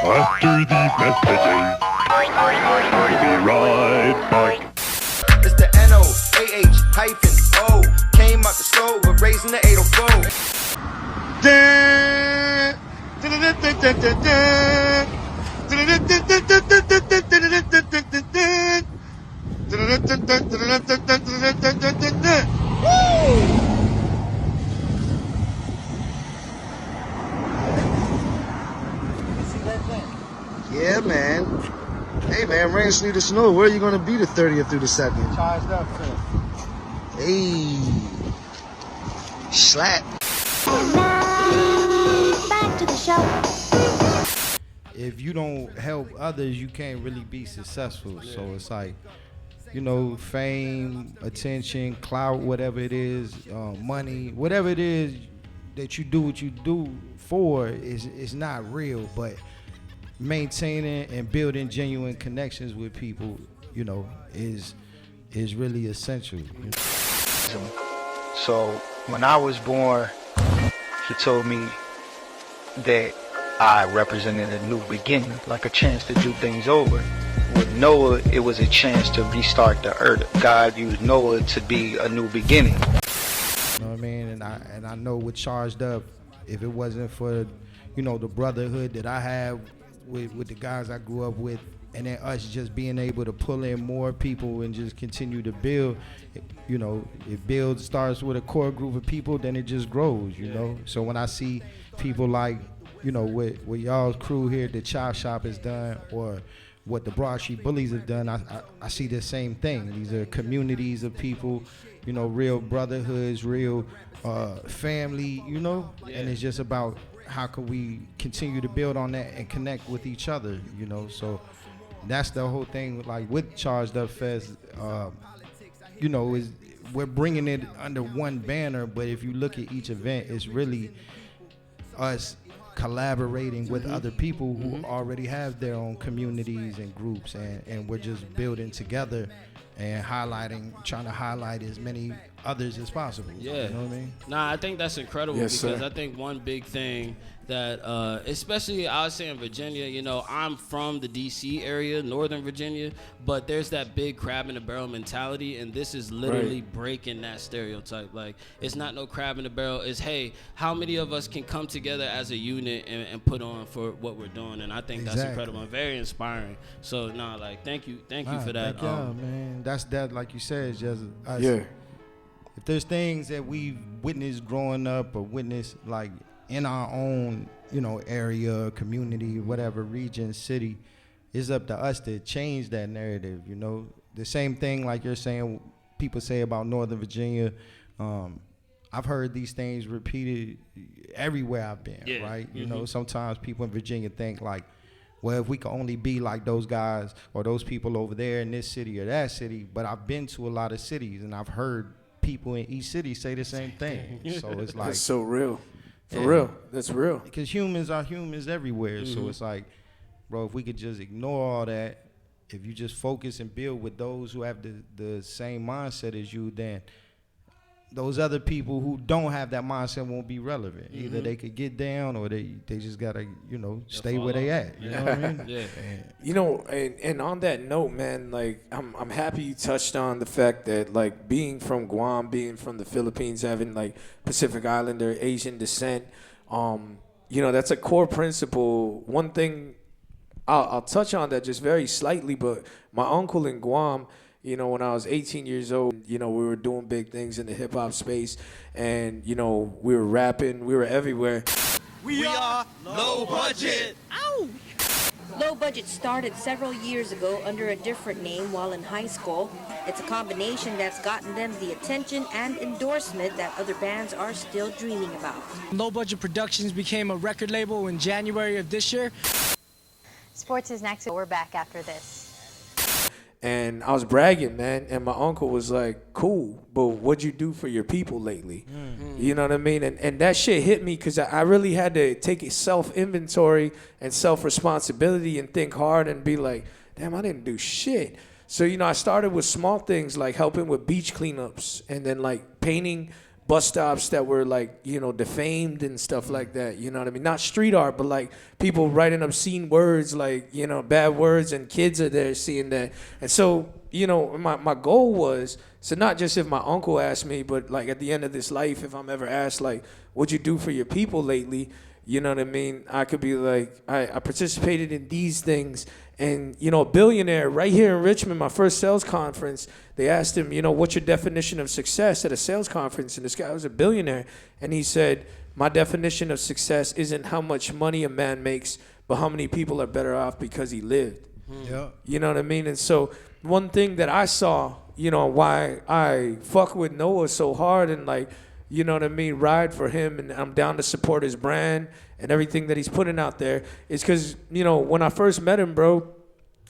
After these messages, we'll be right back. It's the NOAH-O. Came out the store, we're raising the 804. Yeah, man. Hey, man, rain, sleet, or snow. Where are you gonna be the 30th through the 2nd? Charged up, man. Hey, slap. Back to the show. If you don't help others, you can't really be successful. So it's like, you know, fame, attention, clout, whatever it is, money, whatever it is that you do what you do for is not real. But maintaining and building genuine connections with people, you know, is really essential. So when I was born, he told me that I represented a new beginning, like a chance to do things over. With Noah, it was a chance to restart the earth. God used Noah to be a new beginning. You know what I mean? And I know with Charged Up, if it wasn't for, you know, the brotherhood that I have with the guys I grew up with, and then us just being able to pull in more people and just continue to build, you know, starts with a core group of people, then it just grows, you know? So when I see people like, you know, what y'all's crew here, the Chop Shop has done, or what the Broad Street Bullies have done, I see the same thing. These are communities of people, you know, real brotherhoods, real family, you know? Yeah. And it's just about how can we continue to build on that and connect with each other, you know? So that's the whole thing, like with Charged Up Fest, you know, we're bringing it under one banner, but if you look at each event, it's really us collaborating with other people who already have their own communities and groups, and we're just building together and trying to highlight as many others as possible. Yeah. You know what I mean? Nah, I think that's incredible, Yes, because sir. I think one big thing that, especially I was saying Virginia, you know, I'm from the D.C. area, Northern Virginia, but there's that big crab in the barrel mentality, and this is literally breaking that stereotype. Like, it's not no crab in the barrel. It's, hey, how many of us can come together as a unit and put on for what we're doing? And I think that's incredible and very inspiring. So, nah, like, thank you for that. Thank y'all, man. That's that, like you said, it's just us. Yeah. If there's things that we've witnessed growing up or witnessed like in our own, you know, area, community, whatever, region, city, it's up to us to change that narrative, you know. The same thing like you're saying, people say about Northern Virginia. I've heard these things repeated everywhere I've been, right? You know, sometimes people in Virginia think like, well, if we could only be like those guys or those people over there in this city or that city, but I've been to a lot of cities and I've heard people in each city say the same thing. So it's like, That's so real. For real. That's real. because humans are humans everywhere. So it's like, bro, if we could just ignore all that, if you just focus and build with those who have the same mindset as you, then those other people who don't have that mindset won't be relevant. Either they could get down or they just gotta, you know, stay where they at. You know what I mean? Yeah. You know, and on that note, man, like I'm happy you touched on the fact that like being from Guam, being from the Philippines, having like Pacific Islander, Asian descent, you know, that's a core principle. One thing I'll touch on that just very slightly, but my uncle in Guam, you know, when I was 18 years old, you know, we were doing big things in the hip hop space, and you know, we were rapping, we were everywhere. We are low budget. Low Budget started several years ago under a different name while in high school. It's a combination that's gotten them the attention and endorsement that other bands are still dreaming about. Low Budget Productions became a record label in January of this year. Sports is next. We're back after this. And I was bragging, man, and my uncle was like, cool, but what'd you do for your people lately? You know what I mean? And that shit hit me because I really had to take a self-inventory and self-responsibility and think hard and be like, damn, I didn't do shit. So, you know, I started with small things like helping with beach cleanups and then like painting bus stops that were like, you know, defamed and stuff like that. You know what I mean? Not street art, but like people writing obscene words, like, you know, bad words, and kids are there seeing that. And so, you know, my goal was, so not just if my uncle asked me, but like at the end of this life, if I'm ever asked, like, what'd you do for your people lately? You know what I mean? I could be like, I participated in these things. And, you know, a billionaire right here in Richmond, my first sales conference, they asked him, you know, what's your definition of success at a sales conference? And this guy was a billionaire. And he said, my definition of success isn't how much money a man makes, but how many people are better off because he lived. Yeah. You know what I mean? And so one thing that I saw, you know, why I fuck with Noah so hard and like, you know what I mean, ride for him, and I'm down to support his brand and everything that he's putting out there, is because, you know, when I first met him, bro,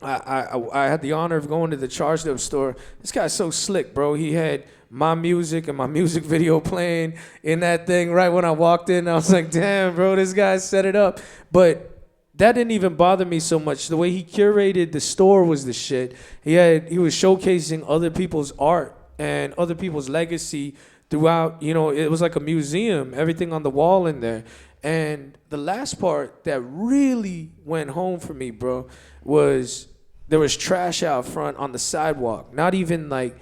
I had the honor of going to the Charged Up store. This guy's so slick, bro. He had my music and my music video playing in that thing right when I walked in. I was like, damn, bro, this guy set it up. But that didn't even bother me so much. The way he curated the store was the shit. He was showcasing other people's art and other people's legacy throughout. You know, it was like a museum, everything on the wall in there. And the last part that really went home for me, bro, was there was trash out front on the sidewalk. Not even like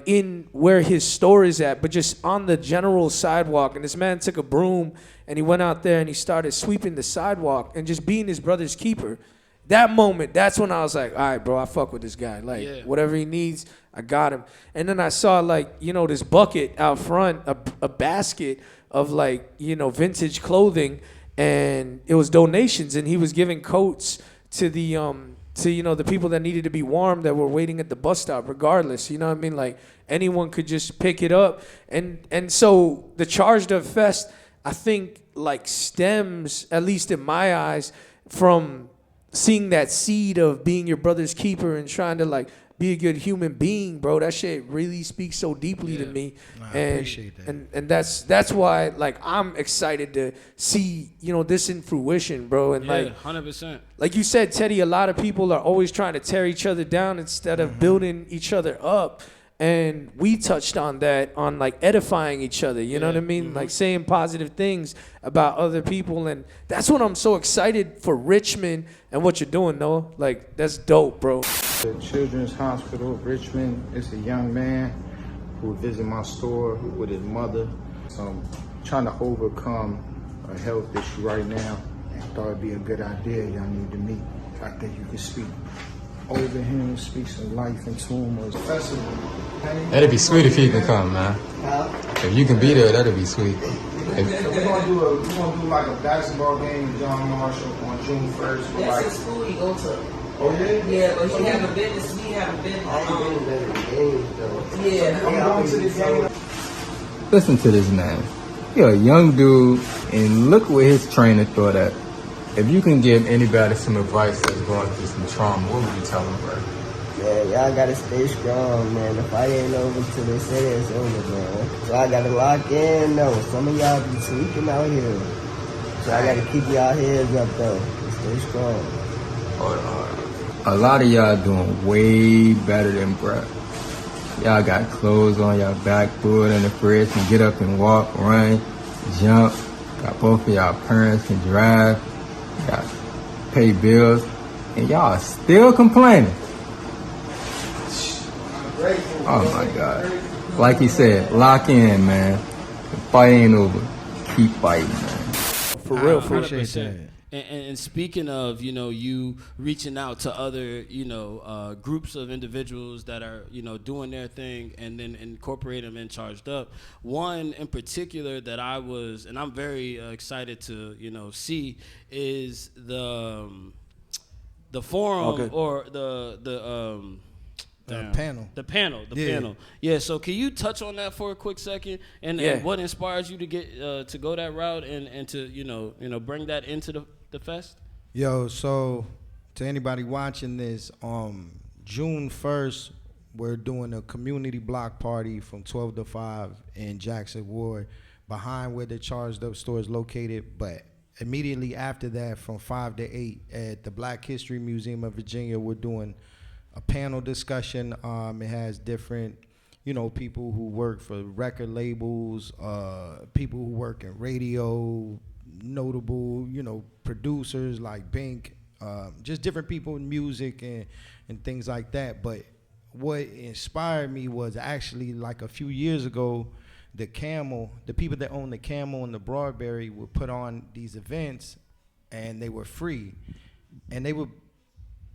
in where his store is at, but just on the general sidewalk. And this man took a broom and he went out there and he started sweeping the sidewalk and just being his brother's keeper. That moment, that's when I was like, all right, bro, I fuck with this guy. Like, whatever he needs, I got him. And then I saw, like, you know, this bucket out front, a basket of, like, you know, vintage clothing, and it was donations, and he was giving coats to the, you know, the people that needed to be warm that were waiting at the bus stop regardless. You know what I mean? Like, anyone could just pick it up. And so the Charged Up Fest, I think, like, stems, at least in my eyes, from seeing that seed of being your brother's keeper and trying to, like, be a good human being, bro. That shit really speaks so deeply to me. I appreciate that. And that's why, like, I'm excited to see, you know, this in fruition, bro. And like 100%. Like you said, Teddy, a lot of people are always trying to tear each other down instead of building each other up. And we touched on that, on like edifying each other, you know what I mean? Like saying positive things about other people. And that's what I'm so excited for Richmond and what you're doing, Noah. Like, that's dope, bro. The Children's Hospital of Richmond. It's a young man who visited my store with his mother. So I'm trying to overcome a health issue right now. I thought it'd be a good idea. Y'all need to meet. I think you can speak over him, speak some life into him. That'd be sweet if he can come, man. If you can be there, that'd be sweet. So we're gonna do like a basketball game with John Marshall on June 1st. That's his school he go to. Oh yeah? Yeah, but he haven't been to Yeah. I'm going to the game. Listen to this man. You're a young dude, and look where his trainer thought at. If you can give anybody some advice that's going through some trauma, what would you tell them, bro? Man, y'all gotta stay strong, man. The fight ain't over till they say it's over, man. So I gotta lock in, though. Some of y'all be tweaking out here. So I gotta keep y'all heads up, though. Stay strong. A lot of y'all doing way better than Brett. Y'all got clothes on y'all backboard in the fridge, can get up and walk, run, jump. Got both of y'all parents can drive. Got pay bills, and y'all still complaining. Oh my God. Like he said, lock in, man. The fight ain't over. Keep fighting, man. For real, for 100%. And speaking of, you know, you reaching out to other, you know, groups of individuals that are, you know, doing their thing and then incorporate them in Charged Up. One in particular that I was, and I'm very excited to, you know, see is the forum or the panel. The panel. Yeah, so can you touch on that for a quick second? And what inspires you to get to go that route and to, you know, bring that into the fest? Yo, so to anybody watching this, June 1st, we're doing a community block party from 12 to 5 in Jackson Ward, behind where the Charged Up store is located. But immediately after that, from 5 to 8 at the Black History Museum of Virginia, we're doing a panel discussion. It has different, you know, people who work for record labels, people who work in radio, notable, you know, producers like Bink, just different people in music and things like that. But what inspired me was actually like a few years ago, the people that own the Camel and the Broadberry would put on these events, and they were free. And they would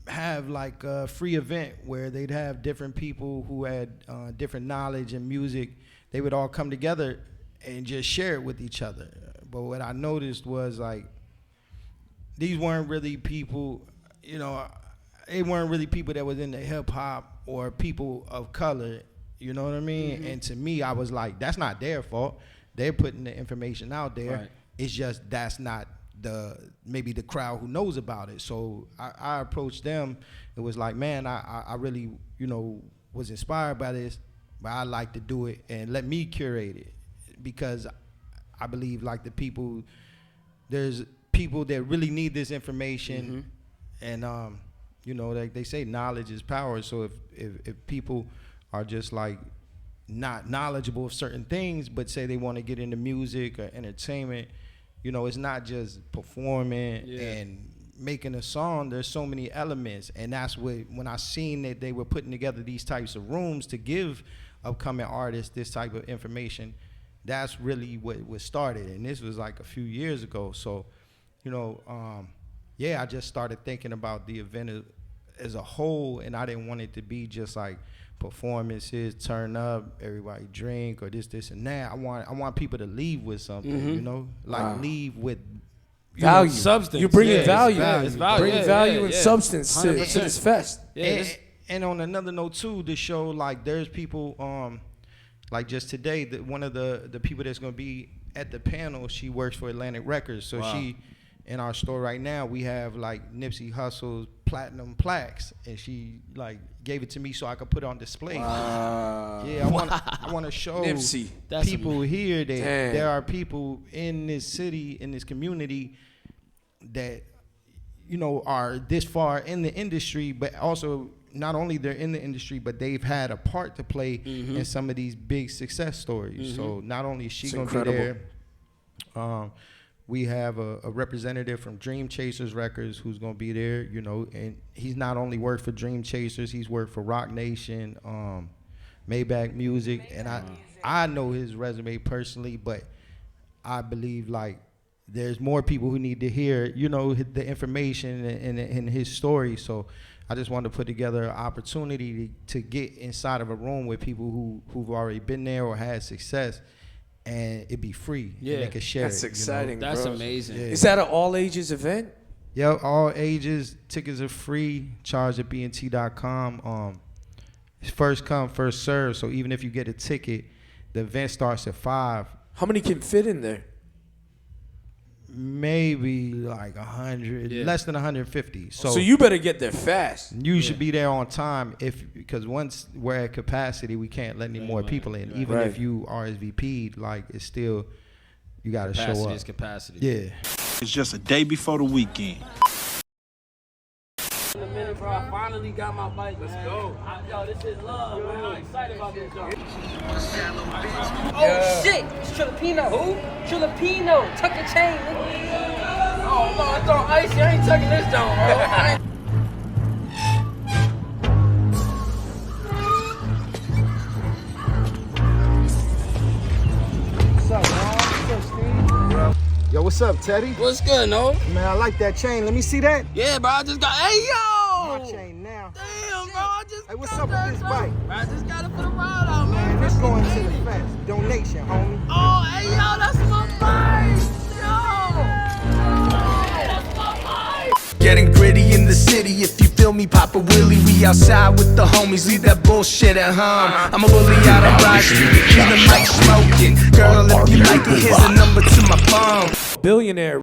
have like a free event where they'd have different people who had different knowledge and music. They would all come together and just share it with each other. But what I noticed was like, these weren't really people, you know, they weren't really people that was into hip hop or people of color, you know what I mean? Mm-hmm. And to me, I was like, that's not their fault. They're putting the information out there. Right. It's just that's not maybe the crowd who knows about it. So I approached them. It was like, man, I really, you know, was inspired by this, but I like to do it and let me curate it, because I believe like there's people that really need this information, mm-hmm. and you know, like they say, knowledge is power. So if people are just like not knowledgeable of certain things, but say they want to get into music or entertainment, you know, it's not just performing and making a song. There's so many elements, and that's when I seen that they were putting together these types of rooms to give upcoming artists this type of information. That's really what started, and this was like a few years ago. So, you know, I just started thinking about the event as a whole, and I didn't want it to be just like performances, turn up, everybody drink, or this and that. I want people to leave with something, mm-hmm. you know, like leave with value, substance. You're bringing value. It's value. Bring value and substance to this fest. And on another note too, to show like there's people, like just today, one of the people that's gonna be at the panel, she works for Atlantic Records, so she. In our store right now, we have like Nipsey Hussle's platinum plaques, and she like gave it to me so I could put it on display. Yeah, I want to show Nipsey. people here that there are people in this city, in this community, that, you know, are this far in the industry, but also not only they're in the industry, but they've had a part to play mm-hmm. in some of these big success stories. Mm-hmm. So not only is she gonna be there. We have a representative from Dream Chasers Records who's going to be there, you know, and he's not only worked for Dream Chasers, he's worked for Rock Nation, Maybach Music, and I know his resume personally, but I believe like there's more people who need to hear, you know, the information and his story. So I just wanted to put together an opportunity to get inside of a room with people who've already been there or had success, and it'd be free. Yeah, and they could share that's it. exciting. You know? That's amazing. Yeah. Is that an all ages event? Yeah, all ages. Tickets are free. Charge at BNT.com. It's first come, first serve. So even if you get a ticket, the event starts at 5. How many can fit in there? Maybe like 100, less than 150. So you better get there fast. You should be there on time, because once we're at capacity, we can't let any more people in. Even if you RSVP'd, like it's still, you got to show up. Capacity is capacity. Yeah. It's just a day before the weekend. In a minute, bro. I finally got my bike. Let's go. Yo, this is love, man. I'm excited about this, y'all. Oh, shit. It's Trillipino. Who? Trillipino. Tuck your chain, nigga. Oh, no, it's on icy. I ain't tucking this down, bro. What's up, man? What's up, Steve? Yo, what's up, Teddy? What's good, no? Man, I like that chain. Let me see that. Yeah, bro. I just got. Hey, yo! My chain now. Damn, bro. I just. Hey, what's up with this bike? Bro, I just got to put a ride out, man. Man, this going to the fest. Donation, homie. Oh, hey, yo, that's my bike. Yo! That's my bike. Getting gritty in the city, if you feel me, Papa Willie. We outside with the homies, leave that bullshit at home. I'm a bully out on Broad Street, in the mic smoking. Girl, if you like it, here's a number to my phone. Billionaire.